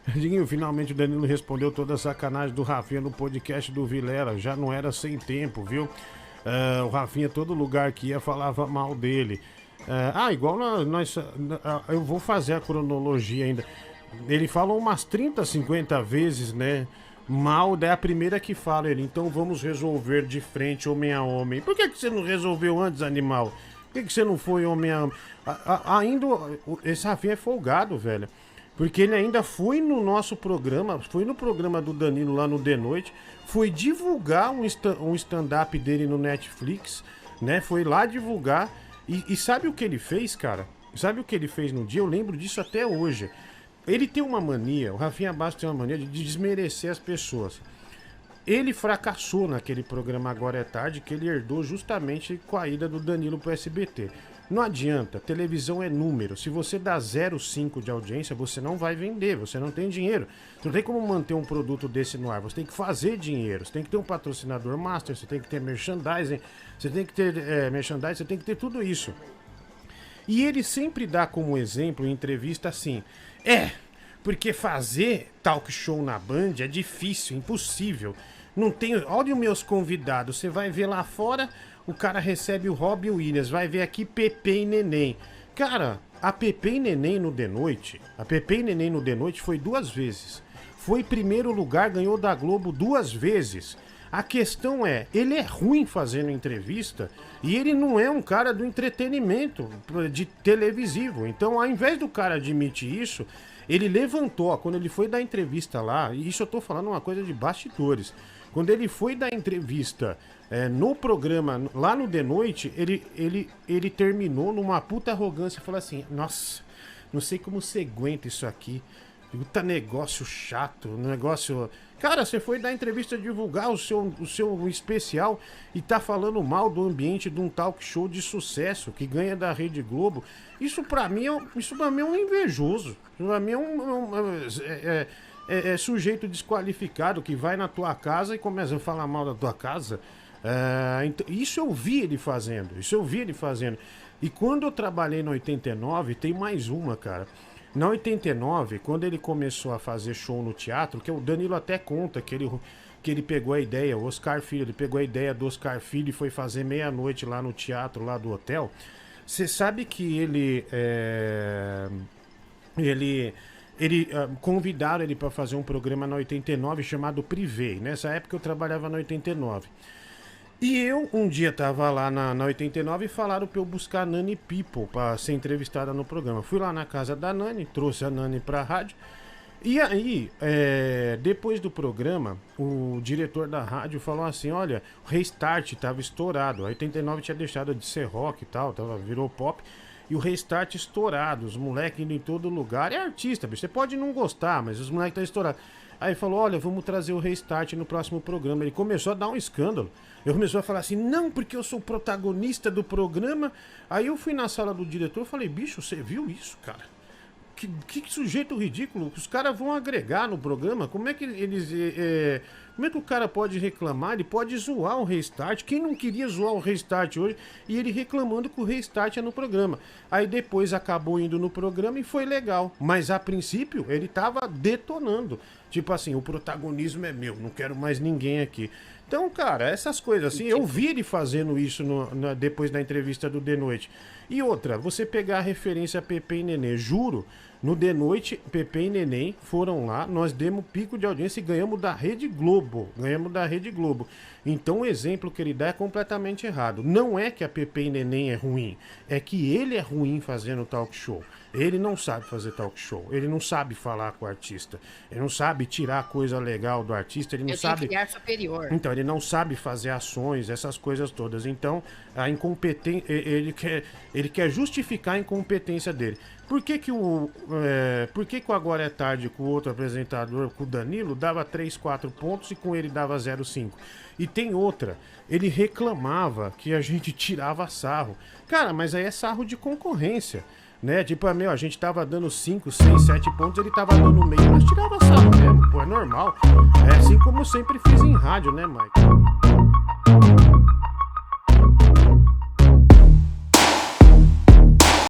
Diguinho, finalmente o Danilo respondeu toda a sacanagem do Rafinha no podcast do Vilela. Já não era sem tempo, viu? O Rafinha, todo lugar que ia, falava mal dele. Igual eu vou fazer a cronologia ainda. Ele falou umas 30, 50 vezes, né? Mal, daí a primeira que fala ele. Então vamos resolver de frente, homem a homem. Por que você não resolveu antes, animal? Por que você não foi homem a homem? Ainda, esse Rafinha é folgado, velho. Porque ele ainda foi no nosso programa, foi no programa do Danilo lá no The Noite, foi divulgar um stand-up dele no Netflix, né? Foi lá divulgar. E sabe o que ele fez, cara? Sabe o que ele fez no dia? Eu lembro disso até hoje. Ele tem uma mania, o Rafinha Bastos tem uma mania de desmerecer as pessoas. Ele fracassou naquele programa Agora é Tarde, que ele herdou justamente com a ida do Danilo pro SBT. Não adianta, televisão é número. Se você dá 0,5 de audiência, você não vai vender, você não tem dinheiro. Você não tem como manter um produto desse no ar, você tem que fazer dinheiro. Você tem que ter um patrocinador master, você tem que ter merchandising, você tem que ter merchandising, você tem que ter tudo isso. E ele sempre dá como exemplo em entrevista assim: porque fazer talk show na Band é difícil, impossível. Não tem. Olha os meus convidados, você vai ver lá fora, o cara recebe o Robbie Williams, vai ver aqui Pepe e Neném. Cara, a Pepe e Neném no The Noite, foi 2 vezes. Foi primeiro lugar, ganhou da Globo 2 vezes. A questão é, ele é ruim fazendo entrevista e ele não é um cara do entretenimento de televisivo. Então, ao invés do cara admitir isso, ele levantou, quando ele foi dar entrevista lá, e isso eu tô falando uma coisa de bastidores, quando ele foi dar entrevista no programa, lá no The Noite, ele terminou numa puta arrogância e falou assim: nossa, não sei como você aguenta isso aqui, puta negócio chato, negócio... Cara, você foi dar entrevista, divulgar o seu especial e tá falando mal do ambiente de um talk show de sucesso que ganha da Rede Globo. Isso pra mim é um invejoso. Isso pra mim é sujeito desqualificado que vai na tua casa e começa a falar mal da tua casa. Então, isso eu vi ele fazendo. E quando eu trabalhei no 89, tem mais uma, cara. Na 89, quando ele começou a fazer show no teatro, que o Danilo até conta que ele pegou a ideia, o Oscar Filho, ele pegou a ideia do Oscar Filho e foi fazer meia-noite lá no teatro, lá do hotel. Você sabe que convidaram ele para fazer um programa na 89 chamado Privé. Nessa época eu trabalhava na 89. E eu, um dia tava lá na 89 e falaram pra eu buscar a Nani People pra ser entrevistada no programa. Fui lá na casa da Nani, trouxe a Nani pra rádio. E aí, depois do programa, o diretor da rádio falou assim: olha, o Restart tava estourado. A 89 tinha deixado de ser rock e tal, virou pop. E o Restart estourado, os moleques indo em todo lugar. É artista, bicho, você pode não gostar, mas os moleques estão estourados. Aí falou: olha, vamos trazer o Restart no próximo programa. Ele começou a dar um escândalo. Eu começou a falar assim: não, porque eu sou o protagonista do programa. Aí eu fui na sala do diretor e falei: bicho, você viu isso, cara? Que sujeito ridículo. Os caras vão agregar no programa. Como é que eles... como é que o cara pode reclamar? Ele pode zoar o Restart. Quem não queria zoar o Restart hoje? E ele reclamando que o Restart é no programa. Aí depois acabou indo no programa e foi legal. Mas a princípio ele tava detonando. Tipo assim, o protagonismo é meu, não quero mais ninguém aqui. Então, cara, essas coisas assim, eu vi ele fazendo isso depois da entrevista do The Noite. E outra, você pegar a referência a Pepe e Neném, juro, no The Noite, Pepe e Neném foram lá, nós demos pico de audiência e ganhamos da Rede Globo. Então o exemplo que ele dá é completamente errado. Não é que a Pepe e Neném é ruim, é que ele é ruim fazendo talk show. Ele não sabe fazer talk show, ele não sabe falar com o artista, ele não sabe tirar coisa legal do artista, ele não sabe... criar superior. Então, ele não sabe fazer ações, essas coisas todas. Então, a incompetência... Ele quer justificar a incompetência dele. Por que que o Agora é Tarde com o outro apresentador, com o Danilo, dava 3, 4 pontos e com ele dava 0,5? E tem outra, ele reclamava que a gente tirava sarro. Cara, mas aí é sarro de concorrência, né? Tipo, a gente tava dando 5, 6, 7 pontos, ele tava dando meio, mas tirava sarro mesmo, pô, é normal. É assim como eu sempre fiz em rádio, né, Mike?